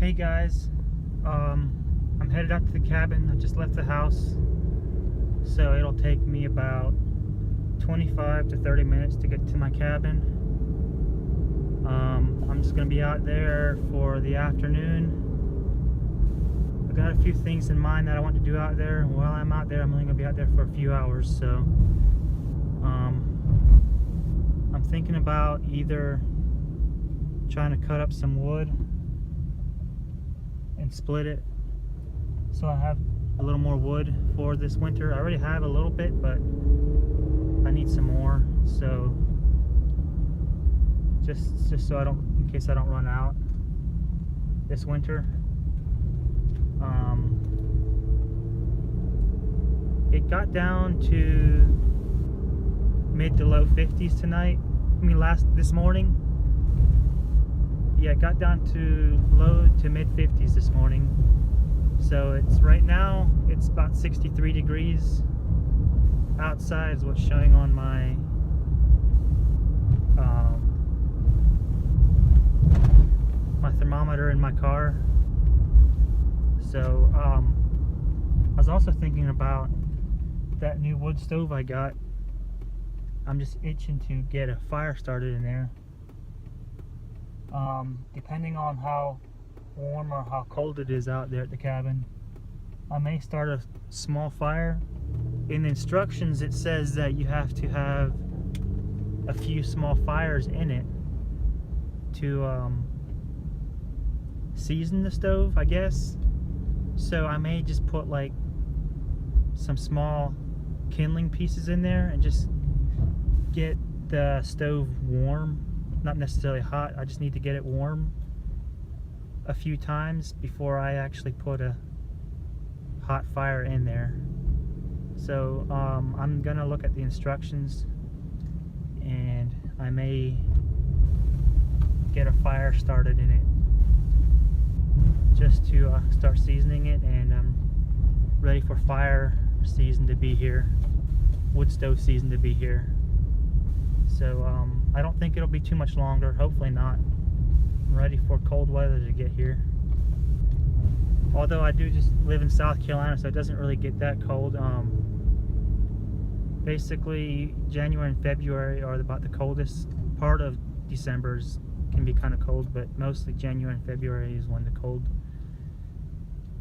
Hey guys, I'm headed out to the cabin. I just left the house, so it'll take me about 25 to 30 minutes to get to my cabin. I'm just gonna be out there for the afternoon. I got a few things in mind that I want to do out there. While I'm out there, I'm only gonna be out there for a few hours, so I'm thinking about either trying to cut up some wood and split it so I have a little more wood for this winter. I already have a little bit, but I need some more, so just so I don't, in case I don't run out this winter. It got down to mid to low 50s tonight. This morning. Yeah, it got down to low to mid 50s this morning. So it's right now, it's about 63 degrees outside is what's showing on my my thermometer in my car. So I was also thinking about that new wood stove I got. I'm just itching to get a fire started in there. Depending on how warm or how cold it is out there at the cabin, I may start a small fire. In the instructions it says that you have to have a few small fires in it to season the stove, I guess. So I may just put like some small kindling pieces in there and just get the stove warm. Not necessarily hot, I just need to get it warm a few times before I actually put a hot fire in there. So I'm gonna look at the instructions and I may get a fire started in it just to start seasoning it, and I'm ready for fire season to be here, wood stove season to be here. So I don't think it'll be too much longer, hopefully not. I'm ready for cold weather to get here. Although I do just live in South Carolina, so it doesn't really get that cold. Basically January and February are about the coldest. Part of December's can be kind of cold, but mostly January and February is when the cold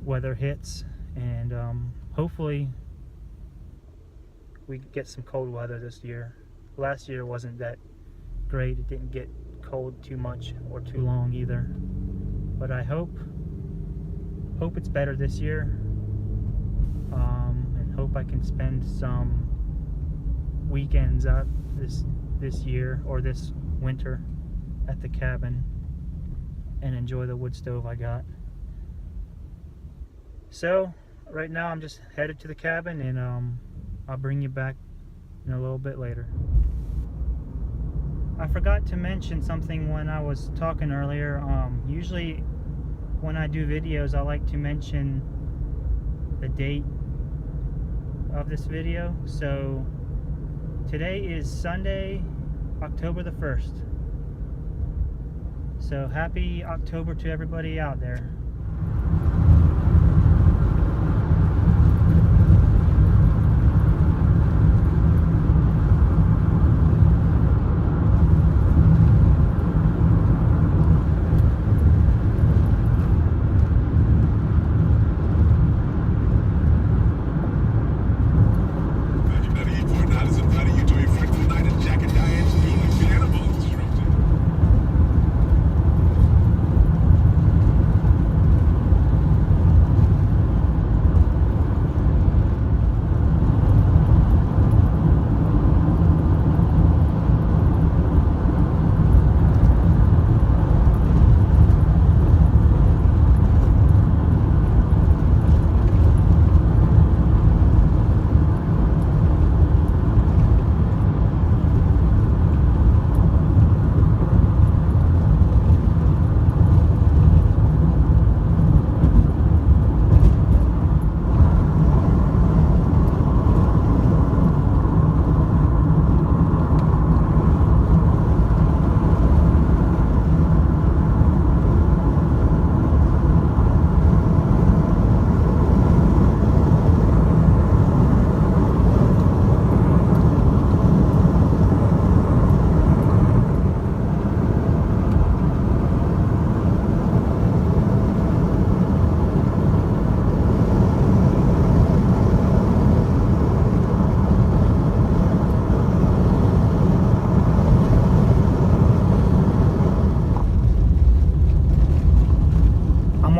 weather hits, and hopefully we get some cold weather this year. Last year wasn't that great. It didn't get cold too much or too long either, but I hope it's better this year, and hope I can spend some weekends out this year or this winter at the cabin and enjoy the wood stove I got. So right now I'm just headed to the cabin, and I'll bring you back in a little bit later. I forgot to mention something when I was talking earlier. Usually when I do videos, I like to mention the date of this video. So today is Sunday, October the 1st. So happy October to everybody out there.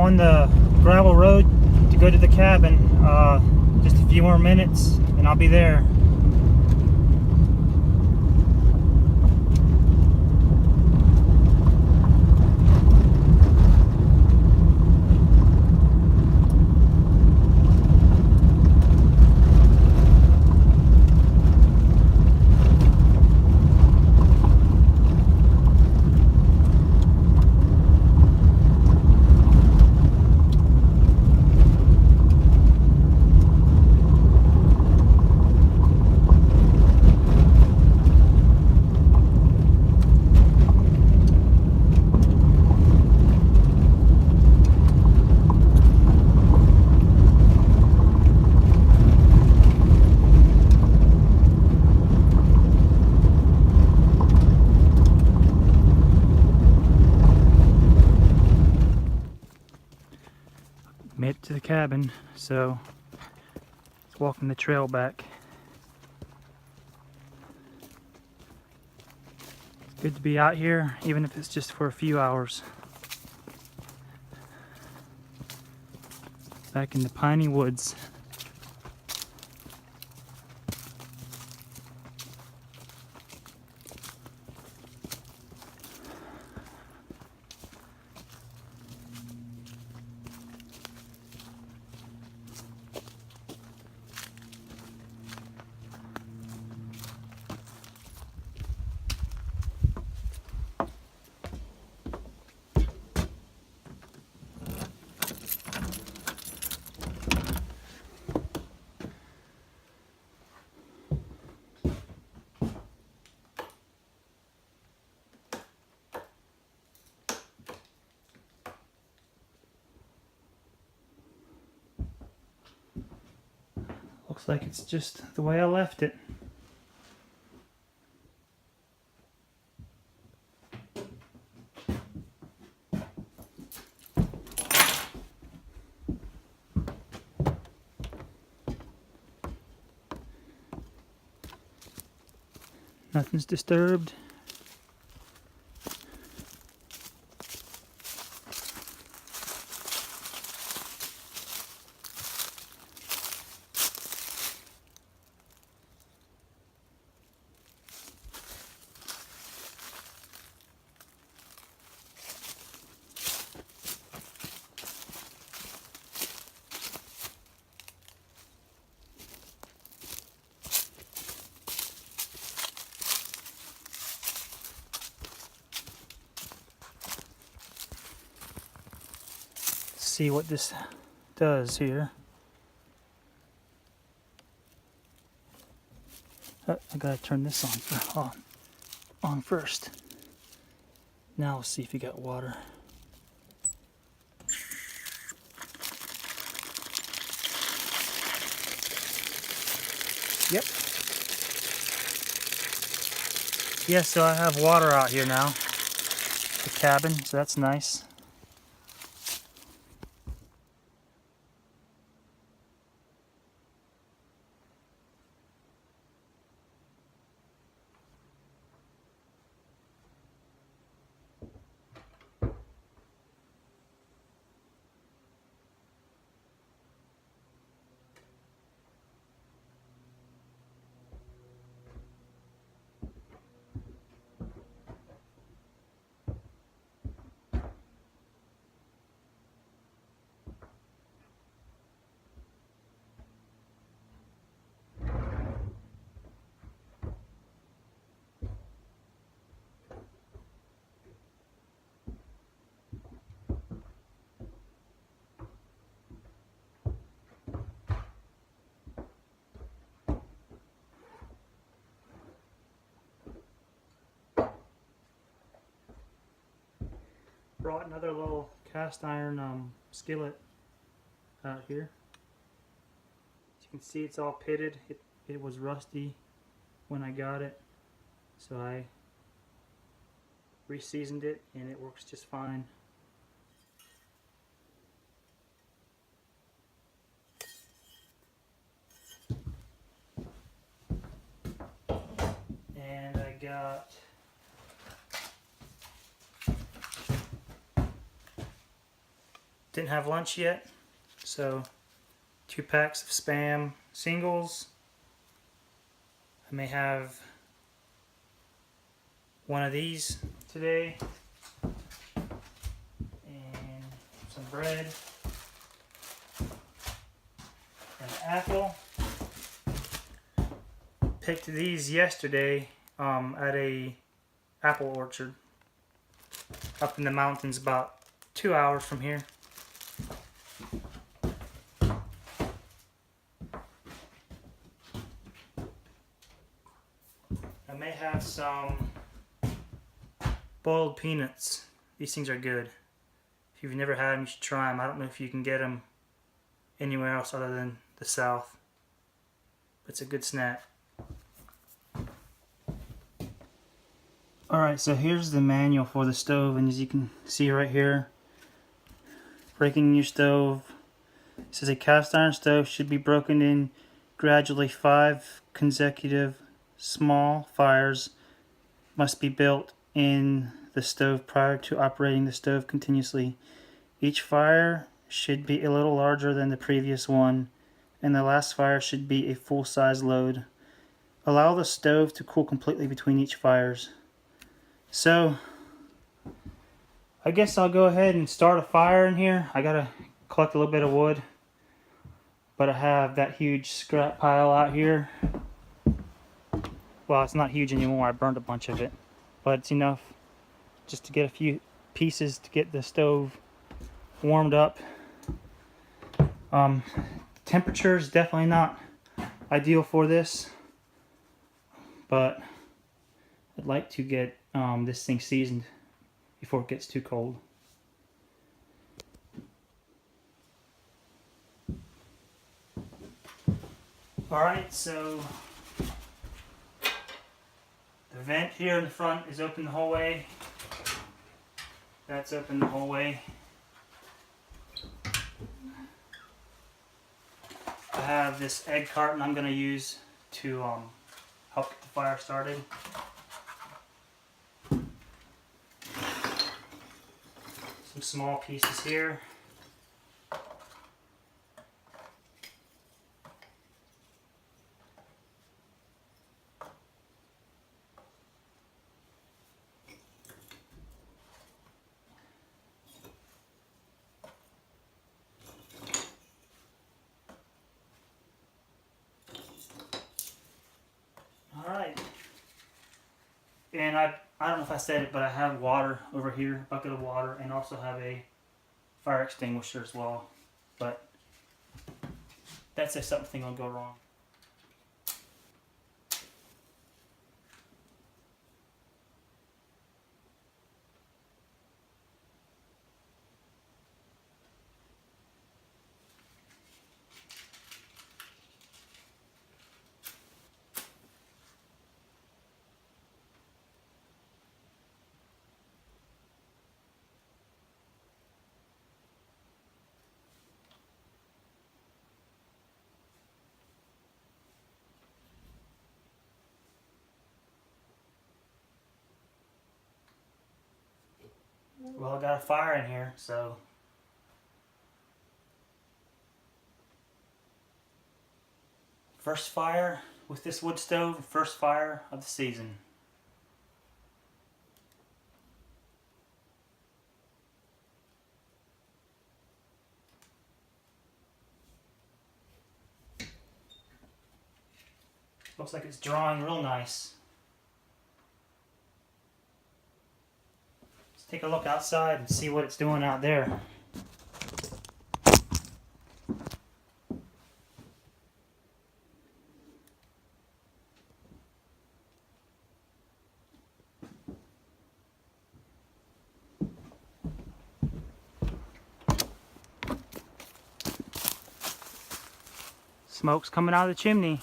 on the gravel road to go to the cabin. Just a few more minutes and I'll be there. Made it to the cabin, so it's walking the trail back. It's good to be out here, even if it's just for a few hours. Back in the piney woods. Looks like it's just the way I left it. Nothing's disturbed. See what this does here. I gotta turn this on first. Now we'll see if you got water. Yep. Yeah, so I have water out here now. The cabin, so that's nice. Brought another little cast iron skillet out here. As you can see, it's all pitted. It was rusty when I got it, so I re-seasoned it and it works just fine. And I got Didn't have lunch yet, so 2 packs of Spam singles. I may have one of these today, and some bread, an apple. Picked these yesterday at a apple orchard up in the mountains about 2 hours from here. I may have some boiled peanuts. These things are good. If you've never had them, you should try them. I don't know if you can get them anywhere else other than the South. It's a good snack. Alright, so here's the manual for the stove, and as you can see right here, breaking your stove. It says a cast iron stove should be broken in gradually. 5 consecutive small fires must be built in the stove prior to operating the stove continuously. Each fire should be a little larger than the previous one, and the last fire should be a full-size load. Allow the stove to cool completely between each fires. So, I guess I'll go ahead and start a fire in here. I gotta collect a little bit of wood, but I have that huge scrap pile out here. Well, it's not huge anymore. I burned a bunch of it, but it's enough just to get a few pieces to get the stove warmed up. Temperature is definitely not ideal for this, but I'd like to get this thing seasoned before it gets too cold. Alright, so the vent here in the front is open the whole way. That's open the whole way. I have this egg carton I'm going to use to help get the fire started. Some small pieces here. Alright. And I don't know if I said it, but I have water over here, a bucket of water, and also have a fire extinguisher as well. But that's if something will go wrong. Well, I got a fire in here, so first fire with this wood stove, first fire of the season. Looks like it's drawing real nice. Let's take a look outside and see what it's doing out there. Smoke's coming out of the chimney.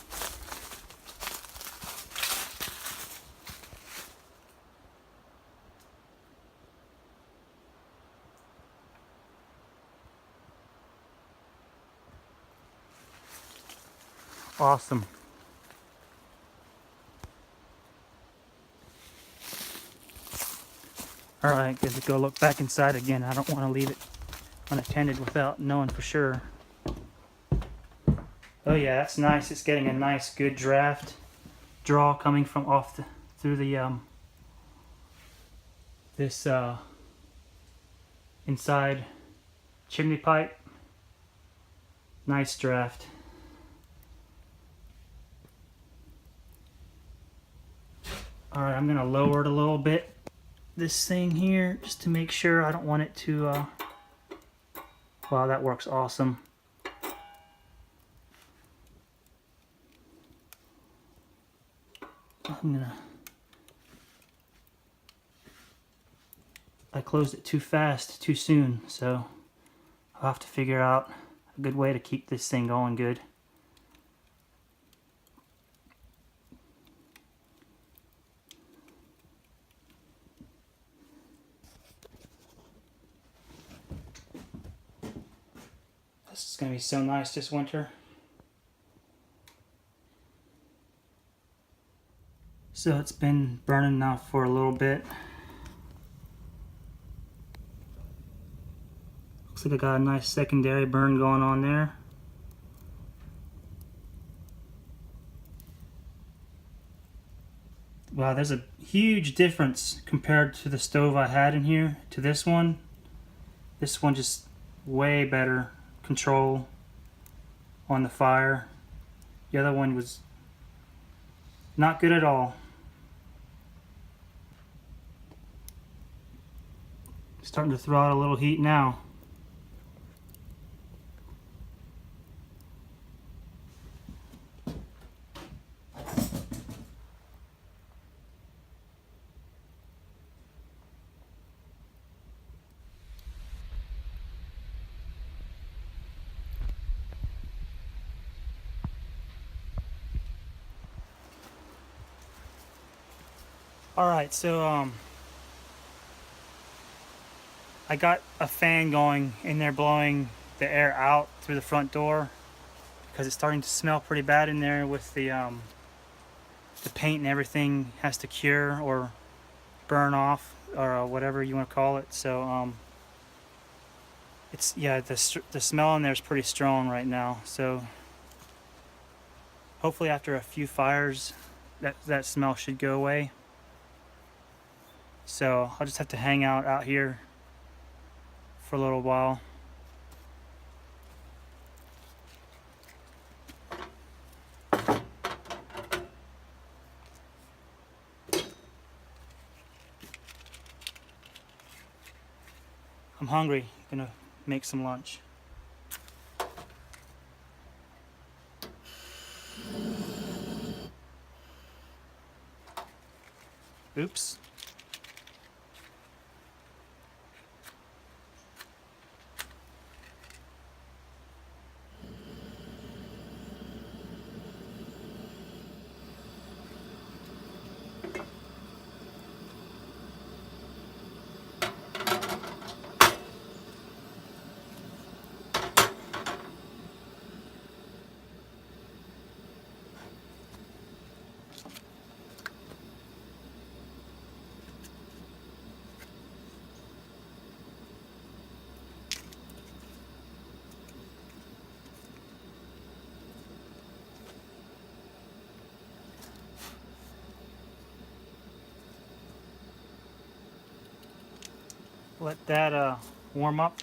Awesome. Alright, good to go look back inside again. I don't want to leave it unattended without knowing for sure. Oh yeah, that's nice. It's getting a nice good draw coming from through the this inside chimney pipe. Nice draft. Alright, I'm gonna lower it a little bit, this thing here, just to make sure. I don't want it to wow, that works awesome. I closed it too fast, too soon, so I'll have to figure out a good way to keep this thing going good. This is going to be so nice this winter. So it's been burning now for a little bit. Looks like I got a nice secondary burn going on there. Wow, there's a huge difference compared to the stove I had in here to this one. This one just way better control on the fire. The other one was not good at all. Starting to throw out a little heat now. Alright, so I got a fan going in there blowing the air out through the front door because it's starting to smell pretty bad in there with the paint and everything has to cure or burn off or whatever you want to call it. So it's, yeah, the smell in there is pretty strong right now. So hopefully after a few fires that smell should go away. So I'll just have to hang out here for a little while. I'm hungry. I'm gonna make some lunch. Oops. Let that warm up.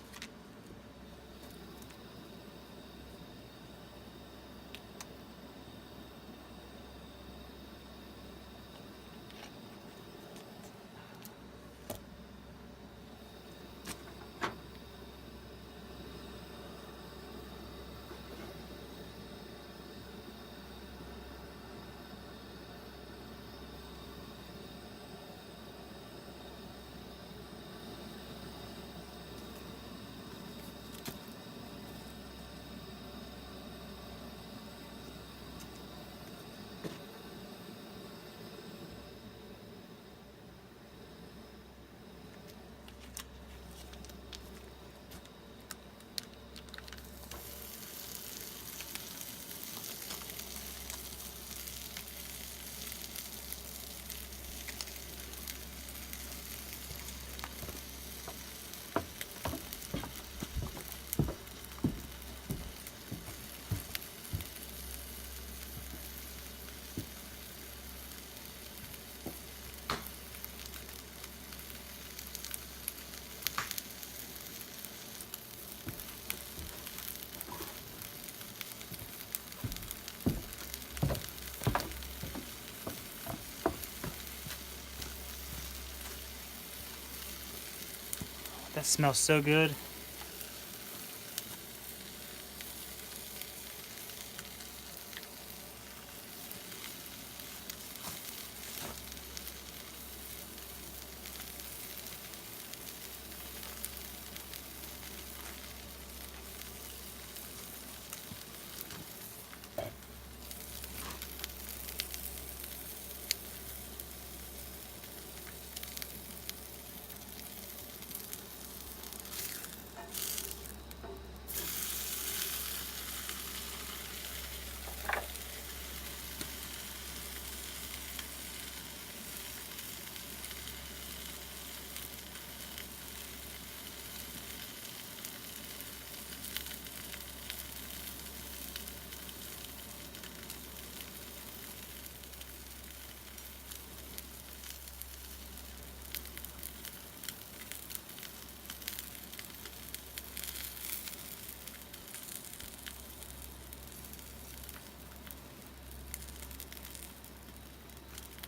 That smells so good.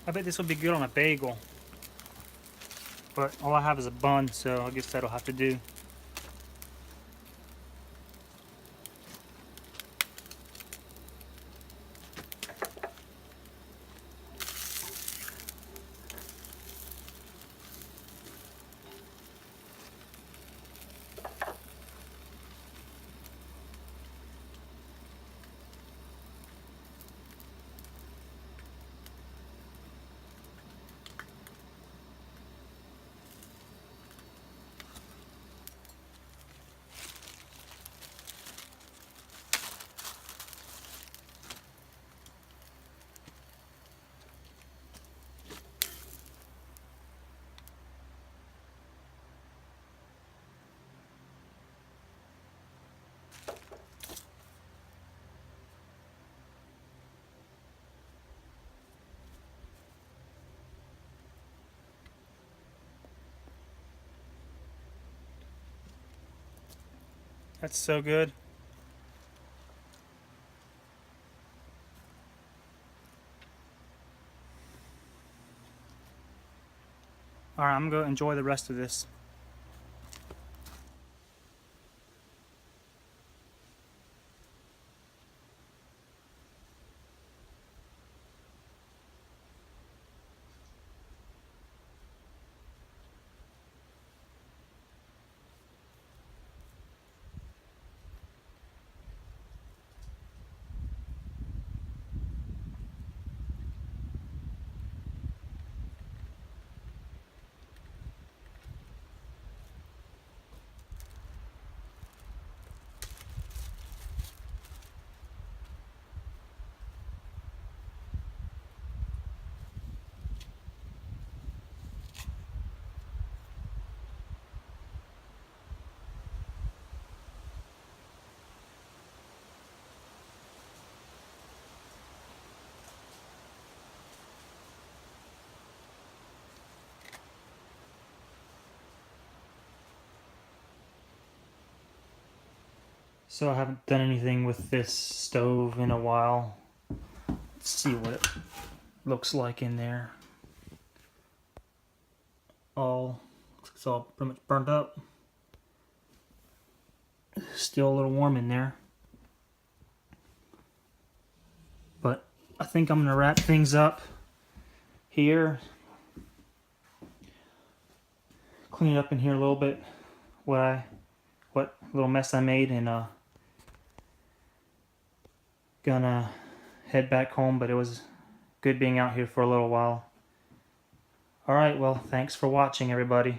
I bet this will be good on a bagel. But all I have is a bun, so I guess that'll have to do. That's so good. Alright, I'm going to enjoy the rest of this. So I haven't done anything with this stove in a while. Let's see what it looks like in there. Looks like it's all pretty much burnt up. Still a little warm in there. But I think I'm gonna wrap things up here. Clean it up in here a little bit. What little mess I made, and gonna head back home, but it was good being out here for a little while. Alright, well, thanks for watching, everybody.